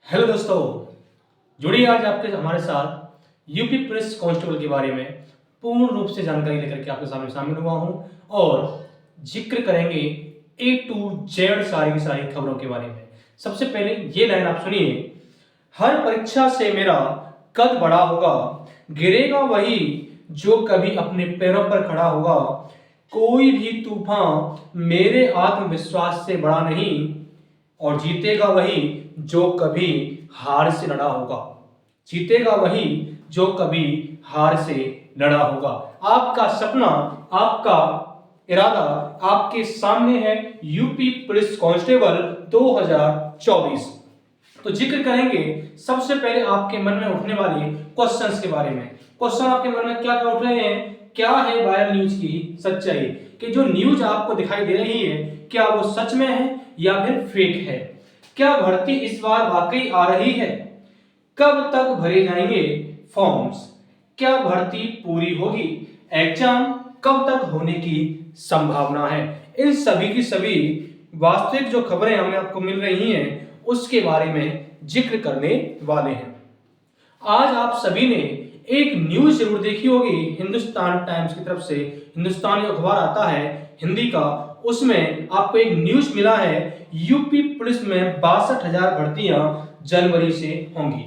Hello दोस्तों, जुड़िए आज आपके हमारे साथ यूपी पुलिस कांस्टेबल के बारे में पूर्ण रूप से जानकारी लेकर के आपके सामने शामिल हुआ हूं और जिक्र करेंगे ए टू जेड सारी की सारी खबरों के बारे में। सबसे पहले ये लाइन आप सुनिए। हर परीक्षा से मेरा कद बड़ा होगा, गिरेगा वही जो कभी अपने पैरों पर खड़ा होगा। कोई भी तूफान मेरे आत्मविश्वास से बड़ा नहीं और जीतेगा वही जो कभी हार से लड़ा होगा। जीतेगा वही जो कभी हार से लड़ा होगा। आपका सपना, आपका इरादा आपके सामने है। UP police constable 2024। तो जिक्र करेंगे सबसे पहले आपके मन में उठने वाले क्वेश्चंस के बारे में। क्वेश्चन आपके मन में क्या क्या उठ रहे हैं? क्या है वायरल न्यूज की सच्चाई? कि जो न्यूज आपको दिखाई दे रही है क्या वो सच में है या फिर फेक है? क्या भर्ती इस बार वाकई आ रही है? कब तक भरे जाएंगे फॉर्म्स? क्या भर्ती पूरी होगी? एग्जाम कब तक होने की संभावना है? इन सभी की सभी वास्तविक जो खबरें हमें आपको मिल रही हैं उसके बारे में जिक्र करने वाले हैं। आज आप सभी ने एक न्यूज जरूर देखी होगी, हिंदुस्तान टाइम्स की तरफ से हिंदुस्तानी अखबार आता है हिंदी का, उसमें आपको एक न्यूज मिला है यूपी पुलिस में 62,000 भर्तियां जनवरी से होंगी।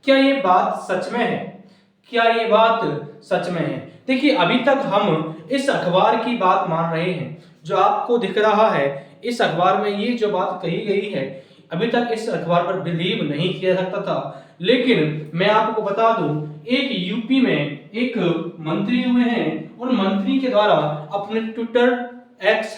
क्या ये बात सच में है? क्या ये बात सच में है? देखिए, अभी तक हम इस अखबार की बात मान रहे हैं। जो आपको दिख रहा है इस अखबार में ये जो बात कही गई है, अभी तक इस अखबार पर बिलीव नहीं किया जा सकता था। लेकिन मैं आपको बता दूं, एक यूपी में एक मंत्री हुए हैं और मंत्री के द्वारा अपने ट्विटर एक्स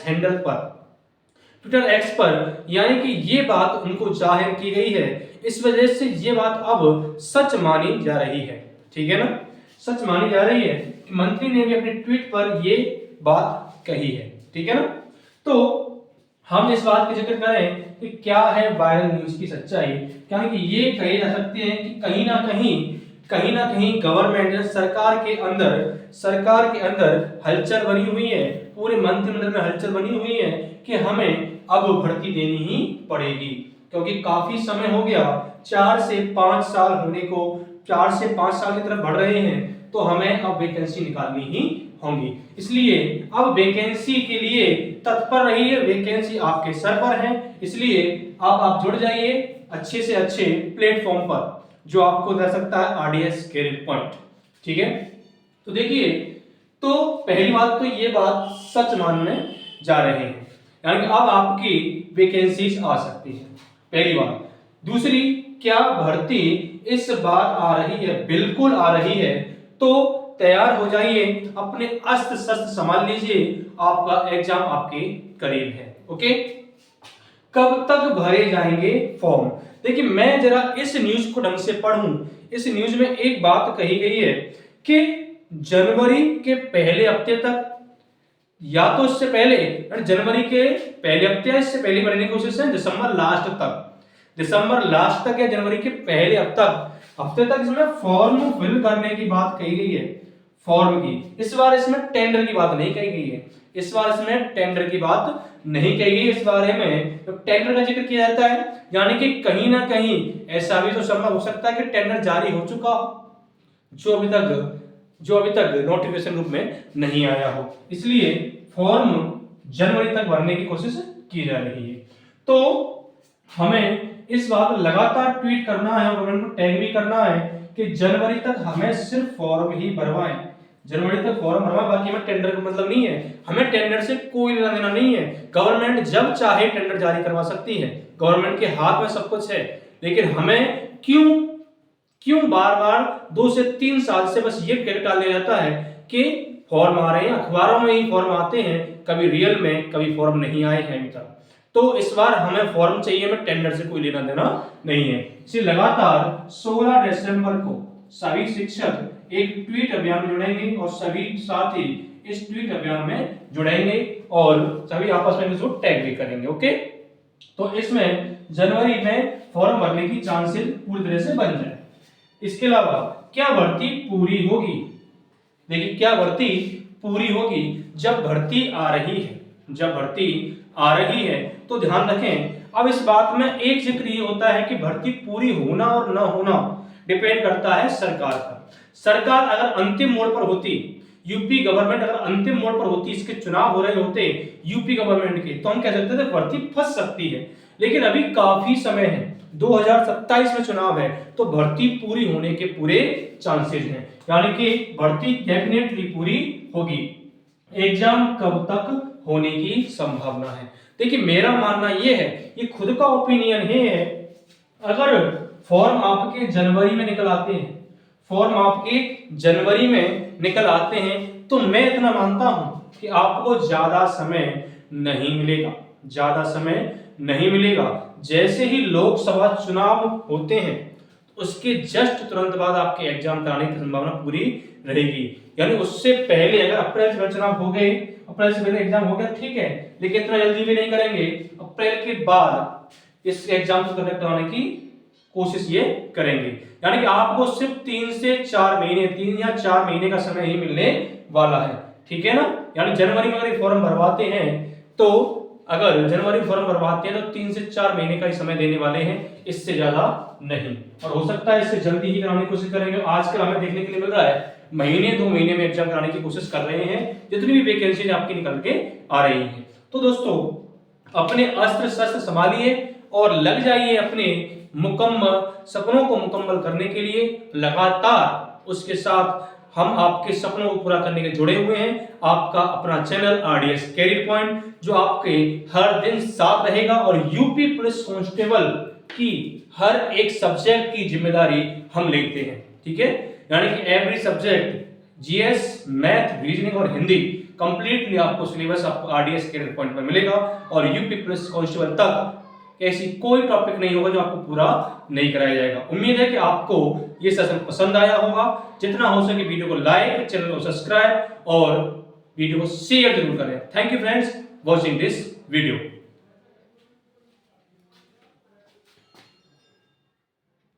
पर यानी कि ये बात उनको जाहिर की गई है। इस वजह से ये बात अब सच मानी जा रही है। ठीक है ना? सच मानी जा रही है कि मंत्री ने भी अपने ट्वीट पर ये बात कही है। ठीक है ना? तो हम इस बात की जिक्र करें कि क्या है वायरल न्यूज की सच्चाई, क्योंकि ये कहे जा सकते हैं कि कहीं ना कहीं गवर्नमेंट सरकार के अंदर हलचल बनी हुई है, पूरे मंत्रिमंडल में हलचल बनी हुई है कि हमें अब भर्ती देनी ही पड़ेगी। क्योंकि काफी समय हो गया, 4 से 5 साल होने को, 4 से 5 साल की तरफ बढ़ रहे हैं, तो हमें अब वैकेंसी निकालनी ही होंगी। इसलिए अब वैकेंसी के लिए तत्पर रहिए, वैकेंसी आपके सर पर है। इसलिए अब आप जुड़ जाइए अच्छे से अच्छे प्लेटफॉर्म पर जो आपको दे सकता है आरडीएस कैरियर पॉइंट। ठीक है? तो देखिए, तो पहली बात तो ये बात सच मानने जा रहे हैं, यानी कि अब आपकी वैकेंसीज आ सकती है, पहली बात। दूसरी, क्या भर्ती इस बार आ रही है? बिल्कुल आ रही है। तो तैयार हो जाइए, अपने अस्त्र शस्त्र संभाल लीजिए, आपका एग्जाम आपके करीब है। ओके? कब तक भरे जाएंगे फॉर्म? देखिए, मैं जरा इस न्यूज को ढंग से पढ़ूं। इस न्यूज में एक बात कही गई है कि जनवरी के पहले हफ्ते तक या तो इससे पहले, जनवरी के पहले हफ्ते या इससे पहले भरने की कोशिश है, दिसंबर लास्ट तक या जनवरी के पहले हफ्ते तक इसमें फॉर्म फिल करने की बात कही गई है। फॉर्म की इस बार इसमें टेंडर की बात नहीं कही गई है। इस बार इसमें टेंडर की बात नहीं कही गई। इस बारे में तो टेंडर का जिक्र किया जाता है, यानी कि कहीं ना कहीं ऐसा भी तो संभव हो सकता है कि टेंडर जारी हो चुका हो जो अभी तक नोटिफिकेशन रूप में नहीं आया हो। इसलिए फॉर्म जनवरी तक भरने की कोशिश की जा रही है। तो हमें इस बात पर लगातार ट्वीट करना है और गवर्नमेंट को टैग भी करना है कि जनवरी तक हमें सिर्फ फॉर्म ही भरवाएं। जनवरी तक फॉर्म भरवा, बाकी हमें टेंडर का मतलब नहीं है। हमें टेंडर से कोई लेना देना नहीं है। गवर्नमेंट जब चाहे टेंडर जारी करवा सकती है, गवर्नमेंट के हाथ में सब कुछ है। लेकिन हमें क्यों बार बार 2 से 3 साल से बस ये कह डाल दिया जाता है कि फॉर्म आ रहे हैं, अखबारों में ही फॉर्म आते हैं, कभी रियल में कभी फॉर्म नहीं आए हैं अभी तक। तो इस बार हमें फॉर्म चाहिए, हमें टेंडर से कोई लेना देना नहीं है। इसलिए लगातार 16 दिसंबर को सभी शिक्षक एक ट्वीट अभियान में जुड़ेंगे और सभी साथी इस ट्वीट अभियान में जुड़ेंगे और सभी आपस में इसको टैग भी करेंगे। ओके? तो इसमें जनवरी में फॉर्म भरने की चांसेस पूरी तरह से बन जाए। इसके अलावा क्या भर्ती पूरी होगी? देखिए, क्या भर्ती पूरी होगी जब भर्ती आ रही है तो ध्यान रखें, अब इस बात में एक जिक्र ये होता है कि भर्ती पूरी होना और न होना डिपेंड करता है सरकार पर। सरकार अगर अंतिम मोड़ पर होती, यूपी गवर्नमेंट अगर अंतिम मोड़ पर होती, इसके चुनाव हो रहे होते यूपी गवर्नमेंट के, तो हम कह सकते थे भर्ती फंस सकती है। लेकिन अभी काफी समय है, 2027 में चुनाव है, तो भर्ती पूरी होने के पूरे चांसेस हैं, यानी कि भर्ती डेफिनेटली पूरी होगी। एग्जाम कब तक होने की संभावना है? देखिए मेरा मानना यह है, ये खुद का ओपिनियन है, अगर फॉर्म आपके जनवरी में निकल आते हैं, फॉर्म आपके जनवरी में निकल आते हैं, तो मैं इतना मानता हूं कि आपको ज्यादा समय नहीं मिलेगा, ज्यादा समय नहीं मिलेगा। जैसे ही लोकसभा चुनाव होते हैं उसके जस्ट तुरंत बाद आपके एग्जाम कराने की संभावना पूरी रहेगी। यानी उससे पहले अगर अप्रैल से चुनाव हो गए, अप्रैल से पहले एग्जाम हो गया ठीक है, लेकिन इतना जल्दी भी नहीं करेंगे, अप्रैल के बाद इस एग्जाम को कंडक्ट कराने की कोशिश ये करेंगे। यानी कि आपको सिर्फ 3 से 4 महीने, 3 या 4 महीने का समय ही मिलने वाला है, ठीक है ना। यानी जनवरी में अगर फॉर्म भरवाते हैं, तो अगर जनवरी फॉर्म भरवाते हैं तो 3 से 4 महीने का ही समय देने वाले हैं, इससे ज्यादा नहीं। और हो सकता है इससे जल्दी ही कराने की कोशिश करेंगे। आजकल हमें देखने के लिए मिल रहा है महीने 2 महीने में एग्जाम कराने की कोशिश कर रहे हैं, जितनी भी वैकेंसी आपकी निकल के आ रही है। तो दोस्तों अपने अस्त्र शस्त्र संभालिए और लग जाइए अपने मुकम्मल सपनों को मुकम्मल करने के लिए। लगातार उसके साथ हम आपके सपनों को पूरा करने के जुड़े हुए हैं। आपका अपना चैनल आरडीएस कैरियर पॉइंट, जो आपके हर दिन साथ रहेगा और यूपी पुलिस कांस्टेबल की हर एक सब्जेक्ट की जिम्मेदारी हम लेते हैं, ठीक है। यानी कि every subject, GS, math, reasoning और हिंदी कंप्लीटली आपको सिलेबस आपको आरडीएस कैरियर पॉइंट पर मिलेगा। और यूपी पुलिस कांस्टेबल तक ऐसी कोई टॉपिक नहीं होगा जो आपको पूरा नहीं कराया जाएगा। उम्मीद है कि आपको ये सेशन पसंद आया होगा। जितना हो सके वीडियो को लाइक, चैनल को सब्सक्राइब और वीडियो को शेयर जरूर करें। Thank you friends watching this video.